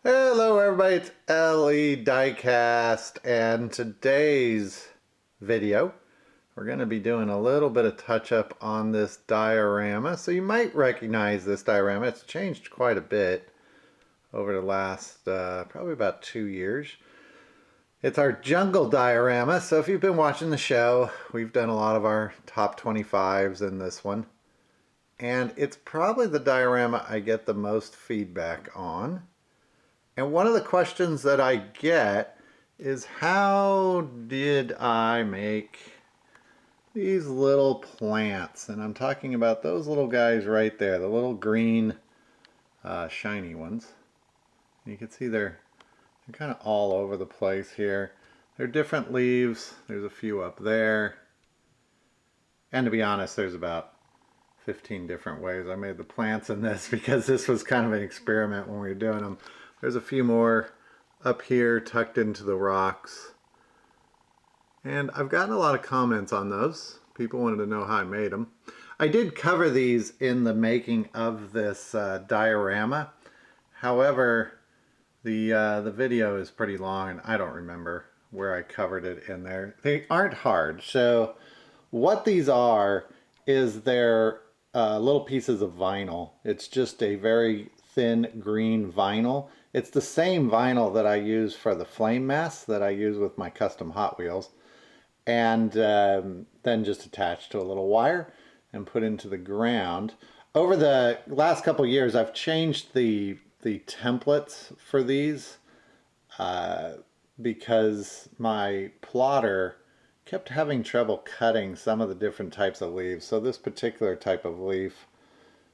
Hello everybody, it's LE Diecast, and today's video we're going to be doing a little bit of touch up on this diorama. So you might recognize this diorama. It's changed quite a bit over the last probably about 2 years. It's our jungle diorama. So if you've been watching the show, we've done a lot of our top 25s in this one, and it's probably the diorama I get the most feedback on. And one of the questions that I get is, how did I make these little plants? And I'm talking about those little guys right there, the little green shiny ones. And you can see they're kind of all over the place here. They're different leaves. There's a few up there. And to be honest, there's about 15 different ways I made the plants in this, because this was kind of an experiment when we were doing them. There's a few more up here tucked into the rocks. And I've gotten a lot of comments on those. People wanted to know how I made them. I did cover these in the making of this diorama. However, the video is pretty long and I don't remember where I covered it in there. They aren't hard. So what these are is they're little pieces of vinyl. It's just a very thin green vinyl. It's the same vinyl that I use for the flame masts that I use with my custom Hot Wheels, and then just attached to a little wire and put into the ground. Over the last couple years, I've changed the templates for these because my plotter kept having trouble cutting some of the different types of leaves. So this particular type of leaf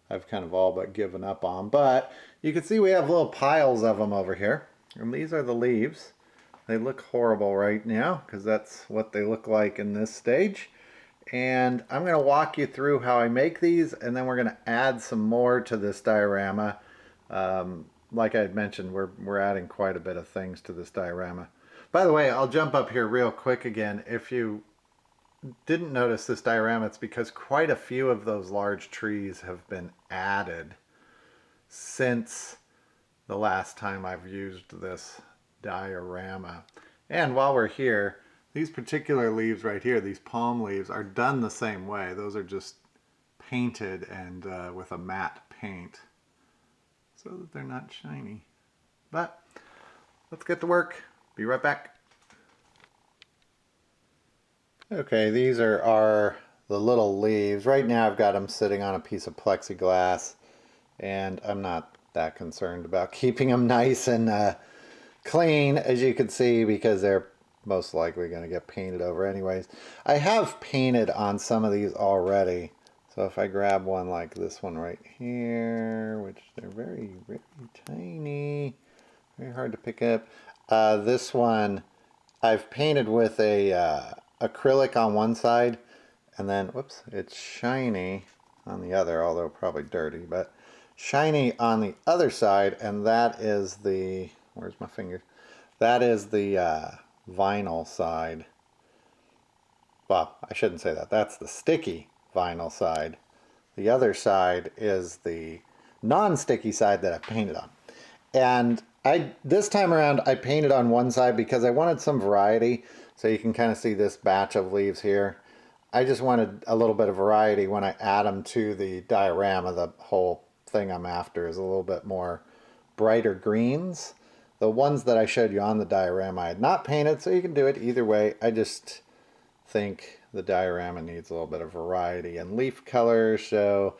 I've kind of all but given up on, but you can see we have little piles of them over here, and these are the leaves. They look horrible right now because that's what they look like in this stage, and I'm going to walk you through how I make these, and then we're going to add some more to this diorama. Like I had mentioned, we're adding quite a bit of things to this diorama. By the way, I'll jump up here real quick again. If you didn't notice this diorama, it's because quite a few of those large trees have been added since the last time I've used this diorama. And while we're here, these particular leaves right here, these palm leaves, are done the same way. Those are just painted and with a matte paint so that they're not shiny. But let's get to work. Be right back. Okay, these are the little leaves. Right now I've got them sitting on a piece of plexiglass, and I'm not that concerned about keeping them nice and clean, as you can see, because they're most likely going to get painted over anyways. I have painted on some of these already. So if I grab one like this one right here, which they're very, very tiny, very hard to pick up. This one I've painted with a acrylic on one side, and then, whoops, it's shiny on the other, although probably dirty, but shiny on the other side, and that is the, where's my finger? That is the vinyl side. Well, I shouldn't say that. That's the sticky vinyl side. The other side is the non-sticky side that I painted on. And this time around I painted on one side because I wanted some variety. So you can kind of see this batch of leaves here. I just wanted a little bit of variety when I add them to the diorama. The whole thing I'm after is a little bit more brighter greens. The ones that I showed you on the diorama I had not painted, so you can do it either way. I just think the diorama needs a little bit of variety and leaf color, so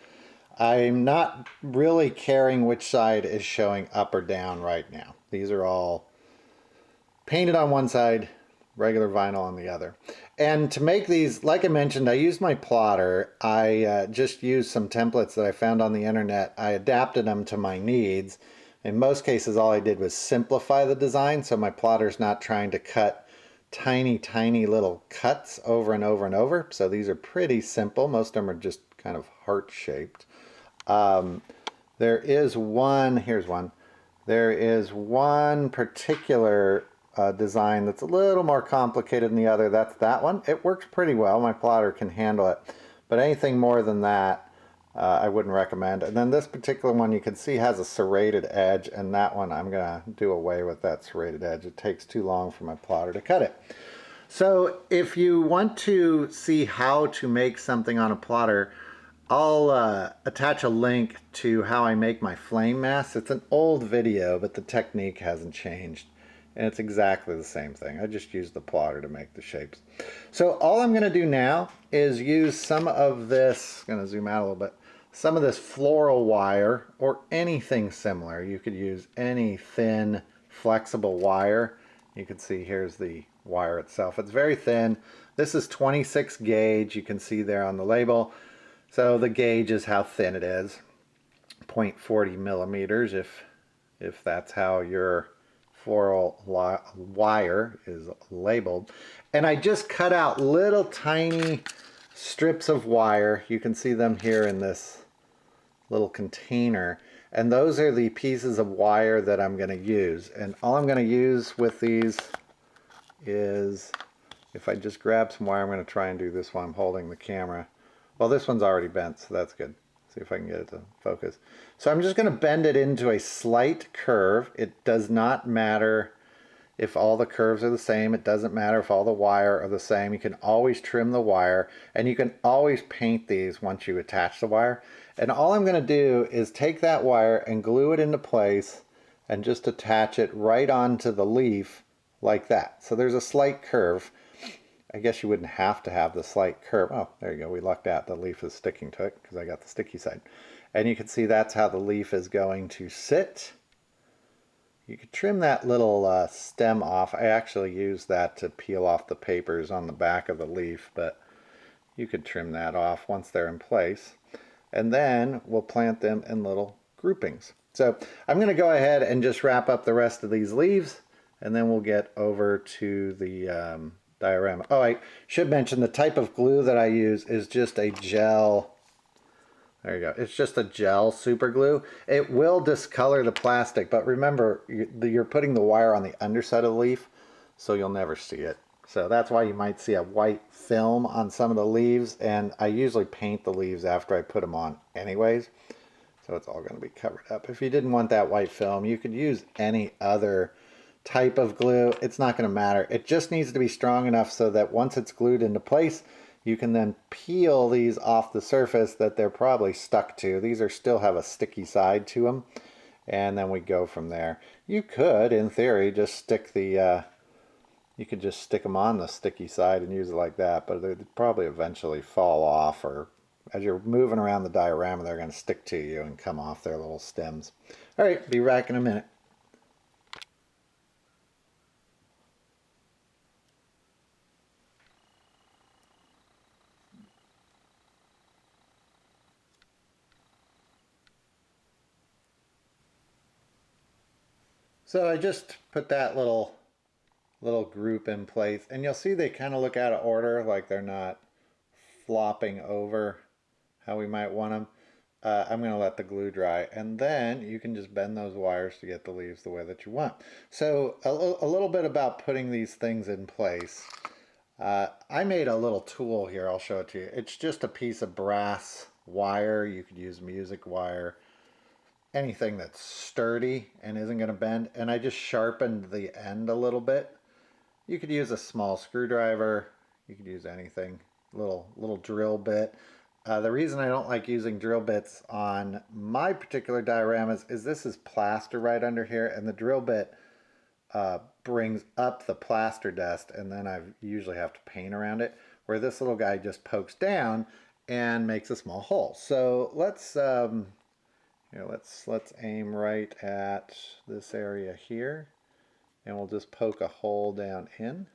I'm not really caring which side is showing up or down right now. These are all painted on one side, regular vinyl on the other. And to make these, like I mentioned, I used my plotter. I just used some templates that I found on the internet. I adapted them to my needs. In most cases, all I did was simplify the design, so my plotter's not trying to cut tiny little cuts over and over and over. So these are pretty simple. Most of them are just kind of heart-shaped. There is one, here's one. There is one particular design that's a little more complicated than the other. That's that one. It works pretty well. My plotter can handle it. But anything more than that, I wouldn't recommend. And then this particular one you can see has a serrated edge, and that one I'm going to do away with that serrated edge. It takes too long for my plotter to cut it. So if you want to see how to make something on a plotter, I'll attach a link to how I make my flame mask. It's an old video, but the technique hasn't changed. And it's exactly the same thing. I just use the plotter to make the shapes. So all I'm going to do now is use some of this, I'm going to zoom out a little bit, some of this floral wire or anything similar. You could use any thin, flexible wire. You can see here's the wire itself. It's very thin. This is 26 gauge. You can see there on the label. So the gauge is how thin it is. 0.40 millimeters if that's how your floral wire is labeled. And I just cut out little tiny strips of wire. You can see them here in this little container. And those are the pieces of wire that I'm going to use. And all I'm going to use with these is, if I just grab some wire, I'm going to try and do this while I'm holding the camera. Well, this one's already bent, so that's good. See if I can get it to focus. So I'm just going to bend it into a slight curve. It does not matter if all the curves are the same. It doesn't matter if all the wire are the same. You can always trim the wire, and you can always paint these once you attach the wire. And all I'm going to do is take that wire and glue it into place and just attach it right onto the leaf like that. So there's a slight curve. I guess you wouldn't have to have the slight curve. Oh, there you go. We lucked out. The leaf is sticking to it because I got the sticky side. And you can see that's how the leaf is going to sit. You could trim that little stem off. I actually use that to peel off the papers on the back of the leaf, but you could trim that off once they're in place. And then we'll plant them in little groupings. So I'm going to go ahead and just wrap up the rest of these leaves, and then we'll get over to the diorama. Oh, I should mention the type of glue that I use is just a gel. There you go. It's just a gel super glue. It will discolor the plastic, but remember, you're putting the wire on the underside of the leaf, so you'll never see it. So that's why you might see a white film on some of the leaves, and I usually paint the leaves after I put them on anyways, so it's all going to be covered up. If you didn't want that white film, you could use any other type of glue. It's not going to matter. It just needs to be strong enough so that once it's glued into place, you can then peel these off the surface that they're probably stuck to. These are still have a sticky side to them, and then we go from there. You could, in theory, just stick the you could just stick them on the sticky side and use it like that, but they'd probably eventually fall off, or as you're moving around the diorama, they're going to stick to you and come off their little stems. All right, be back in a minute. So I just put that little group in place, and you'll see they kind of look out of order, like they're not flopping over how we might want them. I'm going to let the glue dry, and then you can just bend those wires to get the leaves the way that you want. So a little bit about putting these things in place. I made a little tool here. I'll show it to you. It's just a piece of brass wire. You could use music wire, anything that's sturdy and isn't going to bend. And I just sharpened the end a little bit. You could use a small screwdriver. You could use anything, little drill bit. The reason I don't like using drill bits on my particular dioramas is this is plaster right under here, and the drill bit brings up the plaster dust, and then I usually have to paint around it, where this little guy just pokes down and makes a small hole. So let's let's aim right at this area here, and we'll just poke a hole down in,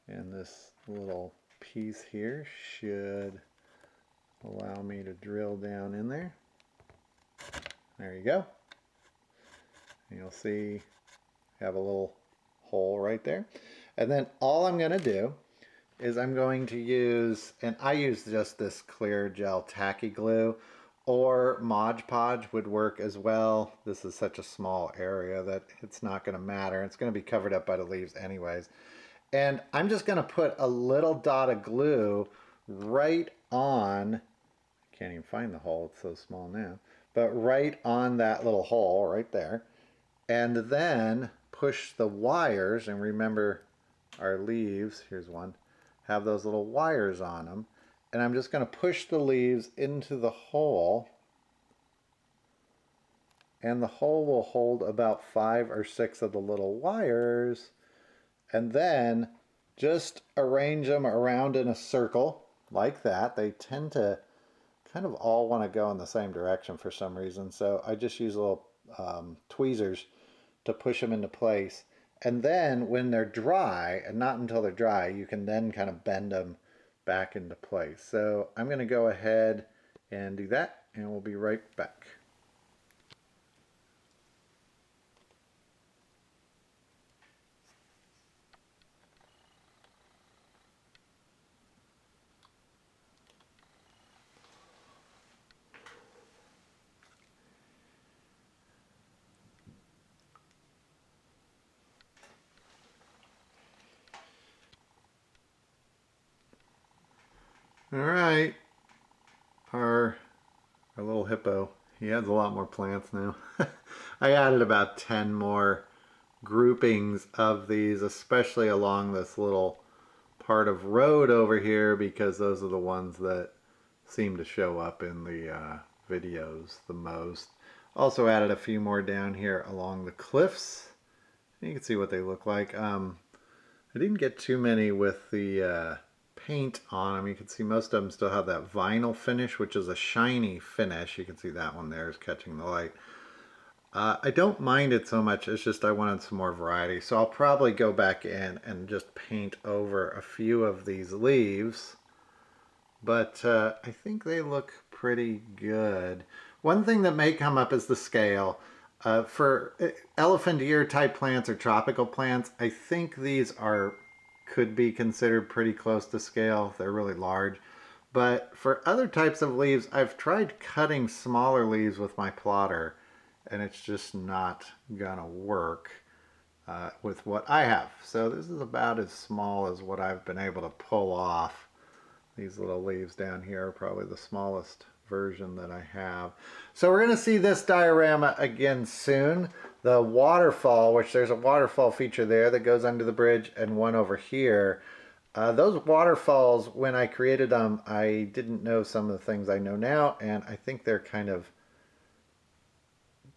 and this little piece here should allow me to drill down in there. There you go. And you'll see I have a little hole right there. And then all I'm going to do is I'm going to use, and I use just this clear gel tacky glue, or Mod Podge would work as well. This is such a small area that it's not going to matter. It's going to be covered up by the leaves anyways. And I'm just going to put a little dot of glue right on, I can't even find the hole, it's so small now, but right on that little hole right there. And then push the wires, and remember our leaves, here's one, have those little wires on them. And I'm just going to push the leaves into the hole, and the hole will hold about 5 or 6 of the little wires, and then just arrange them around in a circle like that. They tend to kind of all want to go in the same direction for some reason, so I just use little tweezers to push them into place. And then when they're dry, and not until they're dry, you can then kind of bend them back into place. So I'm going to go ahead and do that, and we'll be right back. All right, our little hippo, he has a lot more plants now. I added about 10 more groupings of these, especially along this little part of road over here, because those are the ones that seem to show up in the videos the most. Also added a few more down here along the cliffs. You can see what they look like. I didn't get too many with the paint on them. You can see most of them still have that vinyl finish, which is a shiny finish. You can see that one there is catching the light. I don't mind it so much, it's just I wanted some more variety. So I'll probably go back in and just paint over a few of these leaves. But I think they look pretty good. One thing that may come up is the scale. For elephant ear type plants or tropical plants, I think these could be considered pretty close to scale. They're really large. But for other types of leaves, I've tried cutting smaller leaves with my plotter, and it's just not gonna work with what I have. So this is about as small as what I've been able to pull off. These little leaves down here are probably the smallest version that I have. So we're going to see this diorama again soon. The waterfall, which there's a waterfall feature there that goes under the bridge, and one over here. Those waterfalls, when I created them, I didn't know some of the things I know now, and I think they're kind of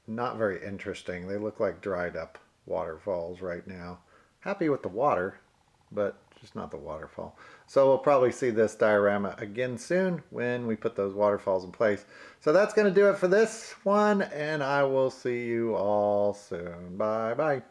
not very interesting. They look like dried up waterfalls right now. Happy with the water, but just not the waterfall. So we'll probably see this diorama again soon when we put those waterfalls in place. So that's going to do it for this one, and I will see you all soon. Bye bye.